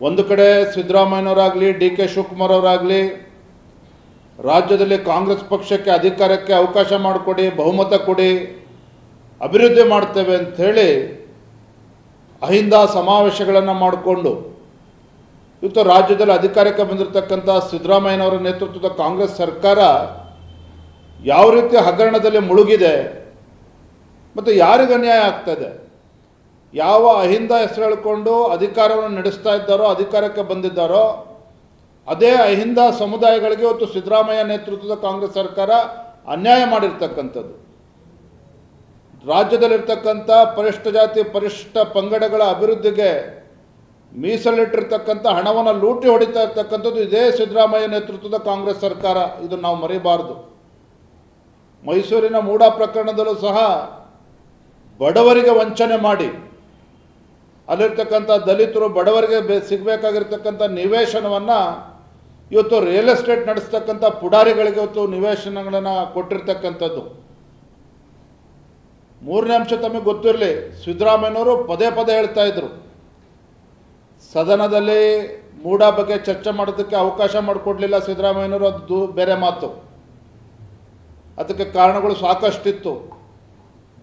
ಒಂದು ಕಡೆ ಸಿದ್ದರಾಮಯ್ಯನವರಾಗಲಿ D K Shivakumar ಅವರಾಗಲಿ ರಾಜ್ಯದಲ್ಲಿ ಕಾಂಗ್ರೆಸ್ ಪಕ್ಷಕ್ಕೆ ಅಧಿಕಾರಕ್ಕೆ ಅವಕಾಶ ಮಾಡಿಕೊಡಿ, ಬಹುಮತ ಕೊಡಿ, ಅಭಿವೃದ್ಧಿ ಮಾಡ್ತೇವೆ ಅಂಥೇಳಿ ಅಹಿಂದ ಸಮಾವೇಶಗಳನ್ನು ಮಾಡಿಕೊಂಡು ಇವತ್ತು ರಾಜ್ಯದಲ್ಲಿ ಅಧಿಕಾರಕ್ಕೆ ಬಂದಿರತಕ್ಕಂಥ ಸಿದ್ದರಾಮಯ್ಯನವರ ನೇತೃತ್ವದ ಕಾಂಗ್ರೆಸ್ ಸರ್ಕಾರ ಯಾವ ರೀತಿ ಹಗರಣದಲ್ಲಿ ಮುಳುಗಿದೆ ಮತ್ತು ಯಾರಿಗೆ ಅನ್ಯಾಯ ಆಗ್ತದೆ, ಯಾವ ಅಹಿಂದ ಹೆಸರು ಹೇಳಿಕೊಂಡು ಅಧಿಕಾರವನ್ನು ನಡೆಸ್ತಾ ಇದ್ದಾರೋ, ಅಧಿಕಾರಕ್ಕೆ ಬಂದಿದ್ದಾರೋ ಅದೇ ಅಹಿಂದ ಸಮುದಾಯಗಳಿಗೆ ಇವತ್ತು ಸಿದ್ದರಾಮಯ್ಯ ನೇತೃತ್ವದ ಕಾಂಗ್ರೆಸ್ ಸರ್ಕಾರ ಅನ್ಯಾಯ ಮಾಡಿರ್ತಕ್ಕಂಥದ್ದು. ರಾಜ್ಯದಲ್ಲಿರ್ತಕ್ಕಂಥ ಪರಿಶಿಷ್ಟ ಜಾತಿ ಪರಿಶಿಷ್ಟ ಪಂಗಡಗಳ ಅಭಿವೃದ್ಧಿಗೆ ಮೀಸಲಿಟ್ಟಿರ್ತಕ್ಕಂಥ ಹಣವನ್ನು ಲೂಟಿ ಹೊಡಿತಾ ಇರ್ತಕ್ಕಂಥದ್ದು ಇದೇ ಸಿದ್ದರಾಮಯ್ಯ ನೇತೃತ್ವದ ಕಾಂಗ್ರೆಸ್ ಸರ್ಕಾರ. ಇದು ನಾವು ಮರೆಯಬಾರದು. ಮೈಸೂರಿನ ಮೂಡಾ ಪ್ರಕರಣದಲ್ಲೂ ಸಹ ಬಡವರಿಗೆ ವಂಚನೆ ಮಾಡಿ ಅಲ್ಲಿರ್ತಕ್ಕಂಥ ದಲಿತರು ಬಡವರಿಗೆ ಸಿಗಬೇಕಾಗಿರ್ತಕ್ಕಂಥ ನಿವೇಶನವನ್ನು ಇವತ್ತು ರಿಯಲ್ ಎಸ್ಟೇಟ್ ನಡೆಸ್ತಕ್ಕಂಥ ಪುಡಾರಿಗಳಿಗೆ ಇವತ್ತು ನಿವೇಶನಗಳನ್ನು ಕೊಟ್ಟಿರ್ತಕ್ಕಂಥದ್ದು. ಮೂರನೇ ಅಂಶ ತಮಗೆ ಗೊತ್ತಿರಲಿ, ಸಿದ್ದರಾಮಯ್ಯನವರು ಪದೇ ಪದೇ ಹೇಳ್ತಾ ಇದ್ರು, ಸದನದಲ್ಲಿ ಮೂಡಾ ಬಗ್ಗೆ ಚರ್ಚೆ ಮಾಡೋದಕ್ಕೆ ಅವಕಾಶ ಮಾಡಿಕೊಡ್ಲಿಲ್ಲ ಸಿದ್ದರಾಮಯ್ಯನವರು, ಅದು ಬೇರೆ ಮಾತು. ಅದಕ್ಕೆ ಕಾರಣಗಳು ಸಾಕಷ್ಟಿತ್ತು.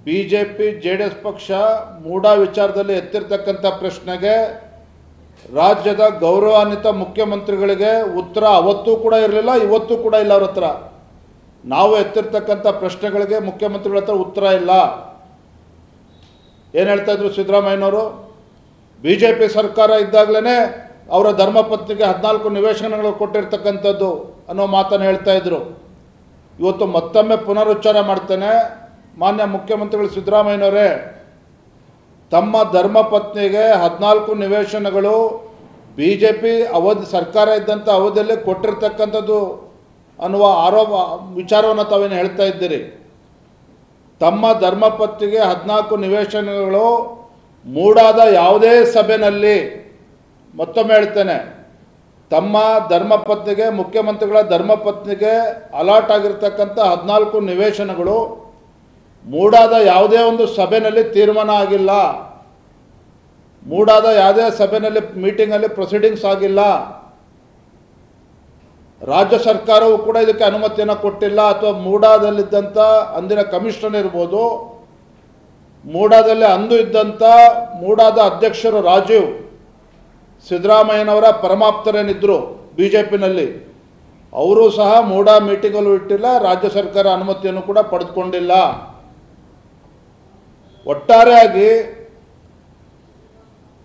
BJP JDS ಪಕ್ಷ ಮೂಡಾ ವಿಚಾರದಲ್ಲಿ ಎತ್ತಿರ್ತಕ್ಕಂಥ ಪ್ರಶ್ನೆಗೆ ರಾಜ್ಯದ ಗೌರವಾನ್ವಿತ ಮುಖ್ಯಮಂತ್ರಿಗಳಿಗೆ ಉತ್ತರ ಅವತ್ತೂ ಕೂಡ ಇರಲಿಲ್ಲ, ಇವತ್ತೂ ಕೂಡ ಇಲ್ಲ. ಅವ್ರ ಹತ್ರ ನಾವು ಎತ್ತಿರ್ತಕ್ಕಂಥ ಪ್ರಶ್ನೆಗಳಿಗೆ ಮುಖ್ಯಮಂತ್ರಿಗಳ ಹತ್ರ ಉತ್ತರ ಇಲ್ಲ. ಏನು ಹೇಳ್ತಾ ಇದ್ರು ಸಿದ್ದರಾಮಯ್ಯನವರು? BJP ಸರ್ಕಾರ ಇದ್ದಾಗಲೇ ಅವರ ಧರ್ಮಪತ್ನಿಗೆ 14 ನಿವೇಶನಗಳು ಕೊಟ್ಟಿರ್ತಕ್ಕಂಥದ್ದು ಅನ್ನೋ ಮಾತನ್ನು ಹೇಳ್ತಾ ಇದ್ರು. ಇವತ್ತು ಮತ್ತೊಮ್ಮೆ ಪುನರುಚ್ಚಾರ ಮಾಡ್ತೇನೆ, ಮಾನ್ಯ ಮುಖ್ಯಮಂತ್ರಿಗಳು ಸಿದ್ದರಾಮಯ್ಯನವರೇ, ತಮ್ಮ ಧರ್ಮಪತ್ನಿಗೆ 14 ನಿವೇಶನಗಳು BJP ಸರ್ಕಾರ ಇದ್ದಂಥ ಅವಧಿಯಲ್ಲಿ ಕೊಟ್ಟಿರ್ತಕ್ಕಂಥದ್ದು ಅನ್ನುವ ವಿಚಾರವನ್ನು ತಾವೇನು ಹೇಳ್ತಾ ಇದ್ದೀರಿ. ತಮ್ಮ ಧರ್ಮಪತ್ನಿಗೆ 14 ನಿವೇಶನಗಳು ಮೂಡಾದ ಯಾವುದೇ ಸಭೆಯಲ್ಲಿ, ಮತ್ತೊಮ್ಮೆ ಹೇಳ್ತೇನೆ, ತಮ್ಮ ಧರ್ಮಪತ್ನಿಗೆ ಮುಖ್ಯಮಂತ್ರಿಗಳ ಧರ್ಮಪತ್ನಿಗೆ ಅಲಾಟ್ ಆಗಿರ್ತಕ್ಕಂಥ 14 ನಿವೇಶನಗಳು ಮೂಡಾದ ಯಾವುದೇ ಒಂದು ಸಭೆಯಲ್ಲಿ ತೀರ್ಮಾನ ಆಗಿಲ್ಲ. ಮೂಡಾದ ಯಾವುದೇ ಸಭೆಯಲ್ಲಿ ಮೀಟಿಂಗಲ್ಲಿ ಪ್ರೊಸೀಡಿಂಗ್ಸ್ ಆಗಿಲ್ಲ. ರಾಜ್ಯ ಸರ್ಕಾರವು ಕೂಡ ಇದಕ್ಕೆ ಅನುಮತಿಯನ್ನು ಕೊಟ್ಟಿಲ್ಲ. ಅಥವಾ ಮೂಡಾದಲ್ಲಿದ್ದಂಥ ಅಂದಿನ ಕಮಿಷನರ್ ಇರ್ಬೋದು, ಮೂಡಾದಲ್ಲಿ ಅಂದು ಇದ್ದಂಥ ಮೂಡಾದ ಅಧ್ಯಕ್ಷರು ರಾಜೀವ್ ಸಿದ್ದರಾಮಯ್ಯನವರ ಪರಮಾಪ್ತರೇನಿದ್ದರು BJPನಲ್ಲಿ, ಅವರು ಸಹ ಮೂಡಾ ಮೀಟಿಂಗಲ್ಲೂ ಇಟ್ಟಿಲ್ಲ, ರಾಜ್ಯ ಸರ್ಕಾರ ಅನುಮತಿಯನ್ನು ಕೂಡ ಪಡೆದುಕೊಂಡಿಲ್ಲ. ಒಟ್ಟಾರೆಯಾಗಿ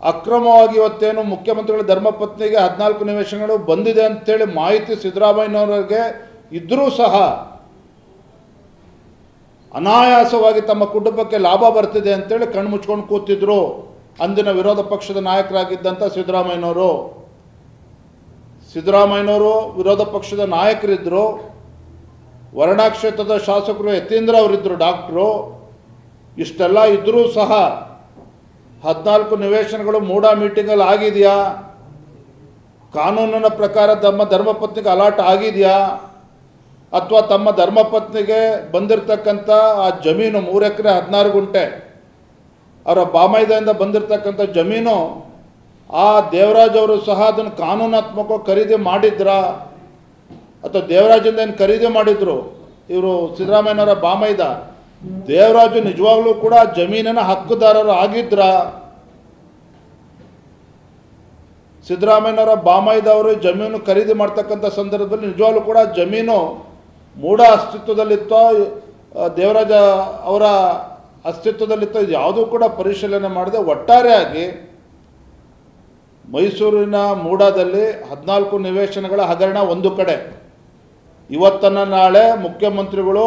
ಅಕ್ರಮವಾಗಿ ಇವತ್ತೇನು ಮುಖ್ಯಮಂತ್ರಿಗಳ ಧರ್ಮಪತ್ನಿಗೆ 14 ನಿವೇಶನಗಳು ಬಂದಿದೆ ಅಂತೇಳಿ ಮಾಹಿತಿ ಸಿದ್ದರಾಮಯ್ಯನವರಿಗೆ ಇದ್ದರೂ ಸಹ ಅನಾಯಾಸವಾಗಿ ತಮ್ಮ ಕುಟುಂಬಕ್ಕೆ ಲಾಭ ಬರ್ತಿದೆ ಅಂತೇಳಿ ಕಣ್ಣು ಮುಚ್ಕೊಂಡು ಕೂತಿದ್ರು ಅಂದಿನ ವಿರೋಧ ಪಕ್ಷದ ನಾಯಕರಾಗಿದ್ದಂಥ ಸಿದ್ದರಾಮಯ್ಯನವರು. ಸಿದ್ದರಾಮಯ್ಯನವರು ವಿರೋಧ ಪಕ್ಷದ ನಾಯಕರಿದ್ದರು. ವರ್ಣಾ ಕ್ಷೇತ್ರದ ಶಾಸಕರು ಯತೀಂದ್ರ ಅವರಿದ್ದರು, ಡಾಕ್ಟ್ರು. ಇಷ್ಟೆಲ್ಲ ಇದ್ದರೂ ಸಹ 14 ನಿವೇಶನಗಳು ಮೂಡಾ ಮೀಟಿಂಗಲ್ಲಿ ಆಗಿದೆಯಾ, ಕಾನೂನಿನ ಪ್ರಕಾರ ತಮ್ಮ ಧರ್ಮಪತ್ನಿಗೆ ಅಲಾಟ್ ಆಗಿದೆಯಾ, ಅಥವಾ ತಮ್ಮ ಧರ್ಮಪತ್ನಿಗೆ ಬಂದಿರತಕ್ಕಂಥ ಆ ಜಮೀನು 3 ಎಕರೆ 16 ಗುಂಟೆ ಅವರ ಬಾಮೈದೆಯಿಂದ ಬಂದಿರತಕ್ಕಂಥ ಜಮೀನು, ಆ ದೇವರಾಜ್ ಅವರು ಸಹ ಅದನ್ನು ಕಾನೂನಾತ್ಮಕವಾಗಿ ಖರೀದಿ ಮಾಡಿದ್ರಾ, ಅಥವಾ ದೇವರಾಜಿಂದ ಏನು ಖರೀದಿ ಮಾಡಿದ್ರು ಇವರು ಸಿದ್ದರಾಮಯ್ಯನವರ ಬಾಮೈದ, ದೇವರಾಜು ನಿಜವಾಗ್ಲೂ ಕೂಡ ಜಮೀನಿನ ಹಕ್ಕುದಾರರು ಆಗಿದ್ರ? ಸಿದ್ದರಾಮಯ್ಯನವರ ಬಾಮೈದವರು ಜಮೀನು ಖರೀದಿ ಮಾಡ್ತಕ್ಕಂಥ ಸಂದರ್ಭದಲ್ಲಿ ನಿಜವಾಗ್ಲೂ ಕೂಡ ಜಮೀನು ಮೂಡಾ ಅಸ್ತಿತ್ವದಲ್ಲಿತ್ತೋ, ದೇವರಾಜ ಅವರ ಅಸ್ತಿತ್ವದಲ್ಲಿತ್ತೋ, ಇದು ಯಾವುದೂ ಕೂಡ ಪರಿಶೀಲನೆ ಮಾಡದೆ ಒಟ್ಟಾರೆಯಾಗಿ ಮೈಸೂರಿನ ಮೂಡಾದಲ್ಲಿ 14 ನಿವೇಶನಗಳ ಹಗರಣ ಒಂದು ಕಡೆ, ಇವತ್ತನ್ನು ನಾಳೆ ಮುಖ್ಯಮಂತ್ರಿಗಳು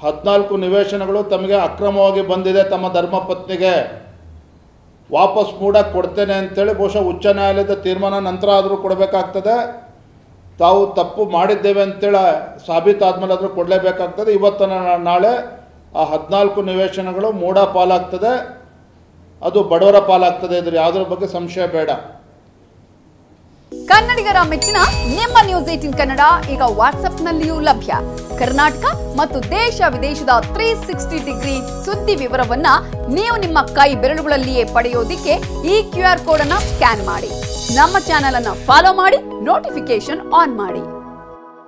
14 ನಿವೇಶನಗಳು ತಮಗೆ ಅಕ್ರಮವಾಗಿ ಬಂದಿದೆ, ತಮ್ಮ ಧರ್ಮಪತ್ನಿಗೆ ವಾಪಸ್ ಮೂಡಕ್ಕೆ ಕೊಡ್ತೇನೆ ಅಂತೇಳಿ ಬಹುಶಃ ಉಚ್ಚ ನ್ಯಾಯಾಲಯದ ತೀರ್ಮಾನ ನಂತರ ಆದರೂ ಕೊಡಬೇಕಾಗ್ತದೆ. ತಾವು ತಪ್ಪು ಮಾಡಿದ್ದೇವೆ ಅಂತೇಳಿ ಸಾಬೀತಾದ್ಮೇಲೆ ಆದರೂ ಕೊಡಲೇಬೇಕಾಗ್ತದೆ. ಇವತ್ತನ್ನು ನಾಳೆ ಆ 14 ನಿವೇಶನಗಳು ಮೂಡಾ ಪಾಲಾಗ್ತದೆ, ಅದು ಬಡವರ ಪಾಲಾಗ್ತದೆ. ಇದ್ರ ಯಾವುದ್ರ ಬಗ್ಗೆ ಸಂಶಯ ಬೇಡ. ಕನ್ನಡಿಗರ ಮೆಚ್ಚಿನ ನಿಮ್ಮ ನ್ಯೂಸ್ 18 ಕನ್ನಡ ಈಗ ವಾಟ್ಸ್ಆಪ್ನಲ್ಲಿಯೂ ಲಭ್ಯ. ಕರ್ನಾಟಕ ಮತ್ತು ದೇಶ ವಿದೇಶದ 360 ಡಿಗ್ರಿ ಸುದ್ದಿ ವಿವರವನ್ನ ನೀವು ನಿಮ್ಮ ಕೈ ಬೆರಳುಗಳಲ್ಲಿಯೇ ಪಡೆಯೋದಿಕ್ಕೆ ಈ QR ಕೋಡ್ ಅನ್ನು ಸ್ಕ್ಯಾನ್ ಮಾಡಿ. ನಮ್ಮ ಚಾನೆಲ್ ಅನ್ನ ಫಾಲೋ ಮಾಡಿ, ನೋಟಿಫಿಕೇಶನ್ ಆನ್ ಮಾಡಿ.